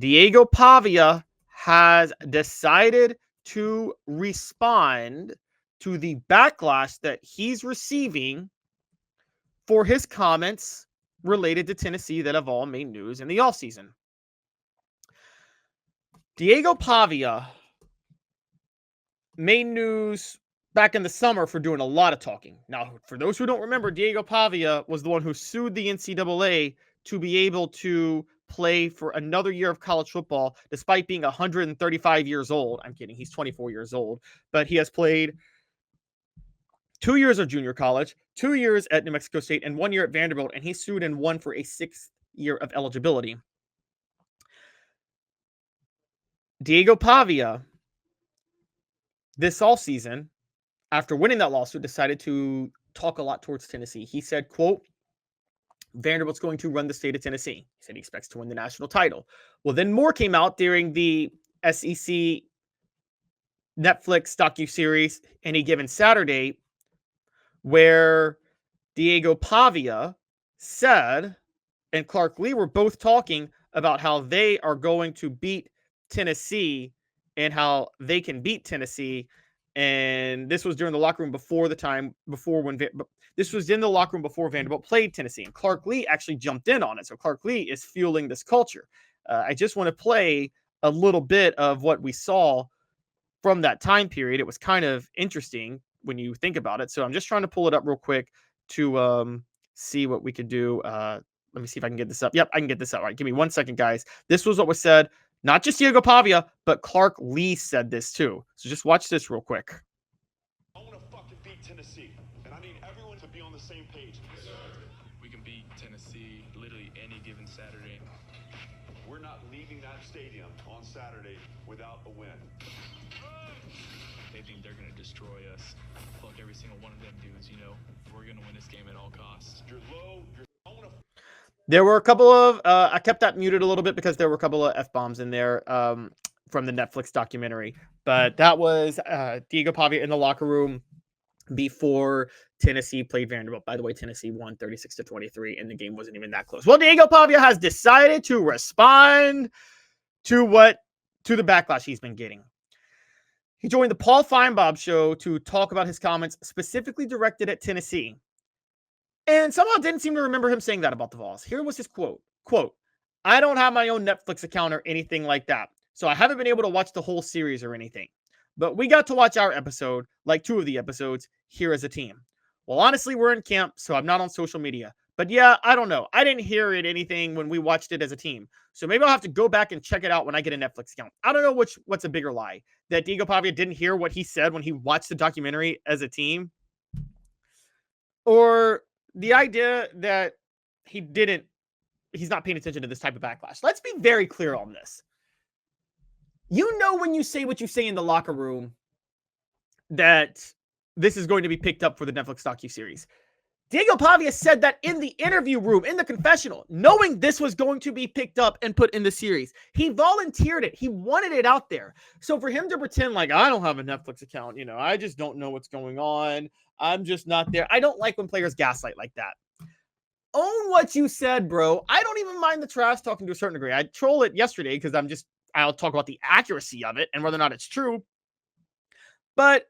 Diego Pavia has decided to respond to the backlash that he's receiving for his comments related to Tennessee that have all made news in the offseason. Diego Pavia made news back in the summer for doing a lot of talking. Now, for those who don't remember, Diego Pavia was the one who sued the NCAA to be able to play for another year of college football, despite being 135 years old. I'm kidding. He's 24 years old, but he has played 2 years of junior college, 2 years at New Mexico State, and 1 year at Vanderbilt, and he sued and won for a 6th year of eligibility. Diego Pavia, this offseason, after winning that lawsuit, decided to talk a lot towards Tennessee. He said, quote, Vanderbilt's going to run the state of Tennessee. He said he expects to win the national title. Well, then more came out during the SEC Netflix docuseries Any Given Saturday, where Diego Pavia said and Clark Lee were both talking about how they are going to beat Tennessee and how they can beat Tennessee. And this was during the locker room before this was in the locker room before Vanderbilt played Tennessee. And Clark Lee actually jumped in on it. So Clark Lee is fueling this culture. I just want to play a little bit of what we saw from that time period. It was kind of interesting when you think about it. So I'm just trying to pull it up real quick to see what we could do. Let me see if I can get this up. Yep, I can get this up. All right, give me 1 second, guys. This was what was said. Not just Diego Pavia, but Clark Lee said this too. So just watch this real quick. I want to fucking beat Tennessee, and I need everyone to be on the same page. We can beat Tennessee literally any given Saturday. We're not leaving that stadium on Saturday without a win. They think they're going to destroy us. Fuck every single one of them dudes, you know. We're going to win this game at all costs. You're low. There were a couple of, I kept that muted a little bit because there were a couple of F-bombs in there from the Netflix documentary. But that was Diego Pavia in the locker room before Tennessee played Vanderbilt. By the way, Tennessee won 36-23, and the game wasn't even that close. Well, Diego Pavia has decided to respond to the backlash he's been getting. He joined the Paul Feinbaum show to talk about his comments specifically directed at Tennessee. And somehow didn't seem to remember him saying that about the Vols. Here was his quote. Quote, I don't have my own Netflix account or anything like that, so I haven't been able to watch the whole series or anything. But we got to watch our episode, like 2 of the episodes, here as a team. Well, honestly, we're in camp, so I'm not on social media. But yeah, I don't know. I didn't hear anything when we watched it as a team. So maybe I'll have to go back and check it out when I get a Netflix account. I don't know what's a bigger lie. That Diego Pavia didn't hear what he said when he watched the documentary as a team. Or the idea that he's not paying attention to this type of backlash. Let's be very clear on this. You know when you say what you say in the locker room that this is going to be picked up for the Netflix docuseries. Diego Pavia said that in the interview room, in the confessional, knowing this was going to be picked up and put in the series. He volunteered it. He wanted it out there. So for him to pretend like, I don't have a Netflix account, I just don't know what's going on. I'm just not there. I don't like when players gaslight like that. Own what you said, bro. I don't even mind the trash talking to a certain degree. I troll it yesterday because I'll talk about the accuracy of it and whether or not it's true. But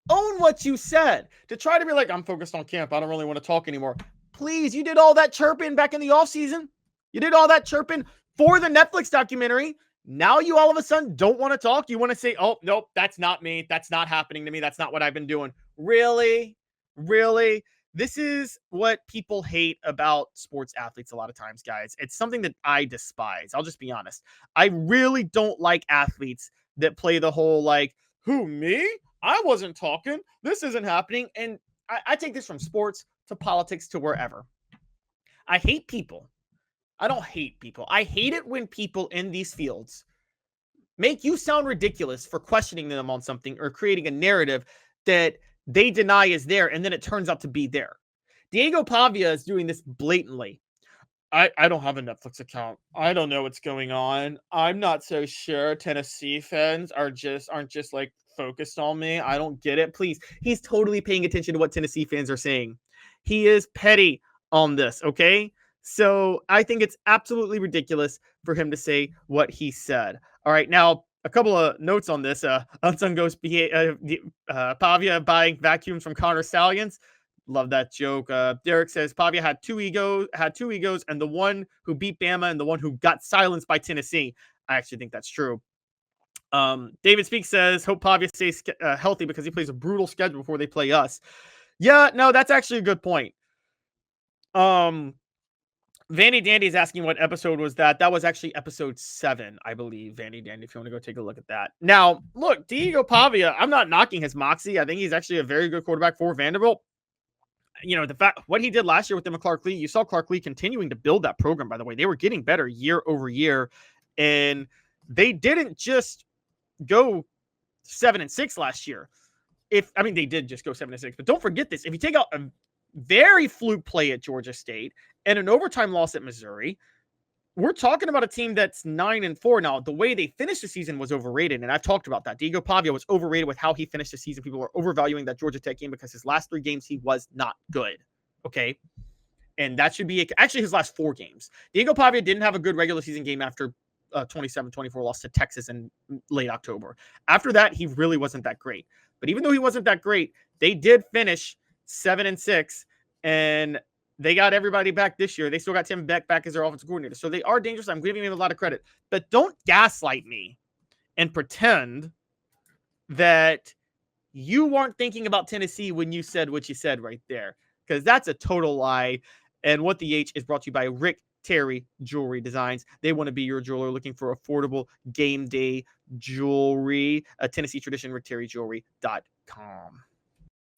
own what you said. To try to be like, I'm focused on camp, I don't really want to talk anymore. Please, you did all that chirping back in the offseason. You did all that chirping for the Netflix documentary. Now you all of a sudden don't want to talk. You want to say, oh, nope, that's not me. That's not happening to me. That's not what I've been doing. Really? Really? This is what people hate about sports athletes a lot of times, guys. It's something that I despise. I'll just be honest. I really don't like athletes that play the whole like, who, me? I wasn't talking. This isn't happening. And I take this from sports to politics to wherever. I hate people. I don't hate people. I hate it when people in these fields make you sound ridiculous for questioning them on something or creating a narrative that they deny is there, and then it turns out to be there. Diego Pavia is doing this blatantly. I don't have a Netflix account. I don't know what's going on. I'm not so sure Tennessee fans aren't just like focused on me. I don't get it. Please. He's totally paying attention to what Tennessee fans are saying. He is petty on this, okay? So I think it's absolutely ridiculous for him to say what he said. All right, now a couple of notes on this. Unsung Ghost Pavia buying vacuums from Connor Stallions. Love that joke. Derek says Pavia had two egos, and the one who beat Bama and the one who got silenced by Tennessee. I actually think that's true. David Speaks says, hope Pavia stays healthy because he plays a brutal schedule before they play us. Yeah, no, that's actually a good point. Vandy Dandy is asking what episode was that. That was actually episode 7, I believe, Vandy Dandy, if you want to go take a look at that. Now, look, Diego Pavia, I'm not knocking his moxie. I think he's actually a very good quarterback for Vanderbilt. You know, the fact what he did last year with them and Clark Lee, you saw Clark Lee continuing to build that program, by the way. They were getting better year over year, and they didn't just go 7-6 last year. They did just go 7-6, but don't forget this. If you take out a very fluke play at Georgia State and an overtime loss at Missouri, we're talking about a team that's 9-4. Now, the way they finished the season was overrated, and I've talked about that. Diego Pavia was overrated with how he finished the season. People are overvaluing that Georgia Tech game because his last 3 games, he was not good. Okay? And that should be actually his last 4 games. Diego Pavia didn't have a good regular season game after 27-24 loss to Texas in late October. After that, he really wasn't that great. But even though he wasn't that great, they did finish 7-6, and they got everybody back this year. They still got Tim Beck back as their offensive coordinator. So they are dangerous. I'm giving him a lot of credit. But don't gaslight me and pretend that you weren't thinking about Tennessee when you said what you said right there, because that's a total lie. And What the H is brought to you by Rick Terry Jewelry Designs. They want to be your jeweler looking for affordable game day jewelry. A Tennessee tradition, rickterryjewelry.com.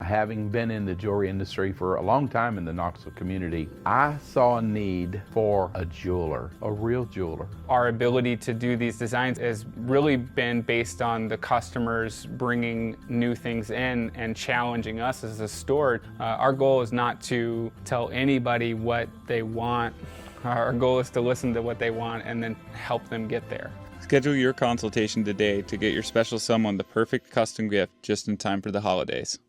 Having been in the jewelry industry for a long time in the Knoxville community, I saw a need for a jeweler, a real jeweler. Our ability to do these designs has really been based on the customers bringing new things in and challenging us as a store. Our goal is not to tell anybody what they want. Our goal is to listen to what they want and then help them get there. Schedule your consultation today to get your special someone the perfect custom gift just in time for the holidays.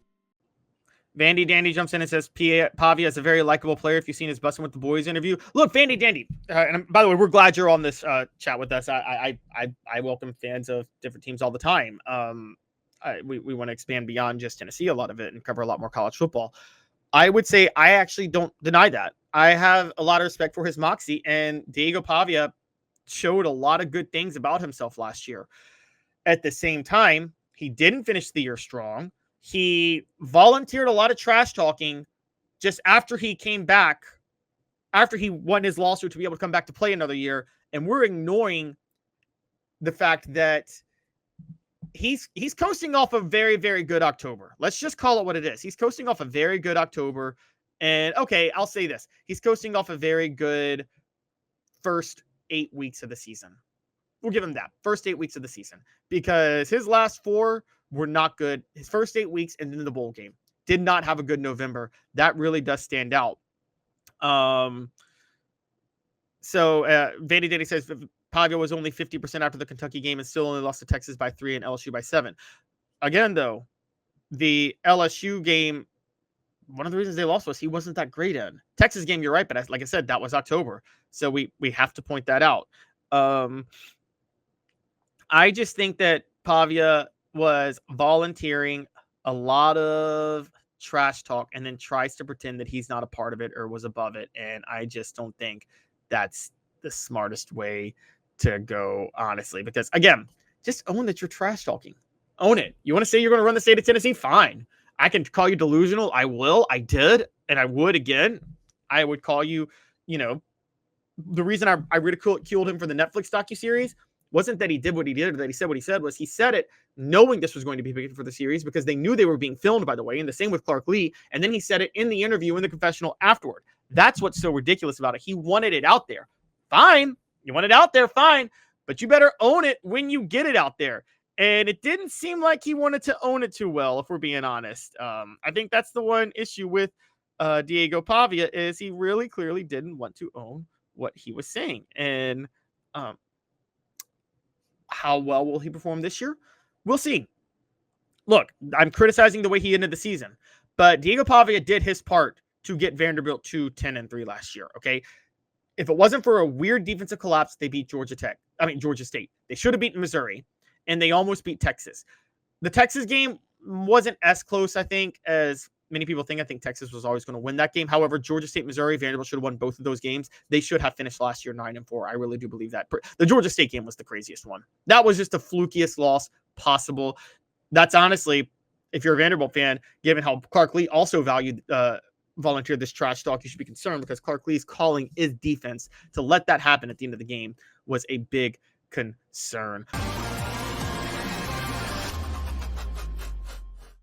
Vandy Dandy jumps in and says Pavia is a very likable player. If you've seen his Bussin' with the Boys interview, look, Vandy Dandy. And by the way, we're glad you're on this chat with us. I welcome fans of different teams all the time. We want to expand beyond just Tennessee, a lot of it, and cover a lot more college football. I would say I actually don't deny that. I have a lot of respect for his moxie, and Diego Pavia showed a lot of good things about himself last year. At the same time, he didn't finish the year strong. He volunteered a lot of trash talking just after he came back, after he won his lawsuit to be able to come back to play another year. And we're ignoring the fact that he's coasting off a very, very good October. Let's just call it what it is. He's coasting off a very good October. And okay, I'll say this. He's coasting off a very good first 8 weeks of the season. We'll give him that. First 8 weeks of the season. Because his last 4 were not good. His first 8 weeks and then the bowl game did not have a good November. That really does stand out. So Vandy Danny says Pavia was only 50% after the Kentucky game and still only lost to Texas by 3 and LSU by 7. Again, though, the LSU game, one of the reasons they lost was he wasn't that great in. Texas game, you're right, but like I said, that was October. So we have to point that out. I just think that Pavia was volunteering a lot of trash talk and then tries to pretend that he's not a part of it or was above it. And I just don't think that's the smartest way to go, honestly, because again, just own that you're trash talking. Own it. You want to say you're going to run the state of Tennessee? Fine. I can call you delusional. I will. I did. And I would again. I would call you, the reason I ridiculed him for the Netflix docuseries wasn't that he did what he did or that he said what he said. Was he said it knowing this was going to be big for the series because they knew they were being filmed, by the way, and the same with Clark Lee. And then he said it in the interview, in the confessional afterward. That's what's so ridiculous about it. He wanted it out there. Fine. You want it out there, fine. But you better own it when you get it out there. And it didn't seem like he wanted to own it too well, if we're being honest. I think that's the one issue with Diego Pavia is he really clearly didn't want to own what he was saying. And how well will he perform this year? We'll see. Look, I'm criticizing the way he ended the season, but Diego Pavia did his part to get Vanderbilt to 10-3 last year. Okay. If it wasn't for a weird defensive collapse, they beat Georgia State. They should have beaten Missouri, and they almost beat Texas. The Texas game wasn't as close, I think, as many people think. I think Texas was always going to win that game. However, Georgia State, Missouri, Vanderbilt should have won both of those games. They should have finished last year 9-4. I really do believe that. The Georgia State game was the craziest one. That was just the flukiest loss possible. That's honestly, if you're a Vanderbilt fan, given how Clark Lee also volunteered this trash talk, you should be concerned, because Clark Lee's calling is defense. To let that happen at the end of the game was a big concern.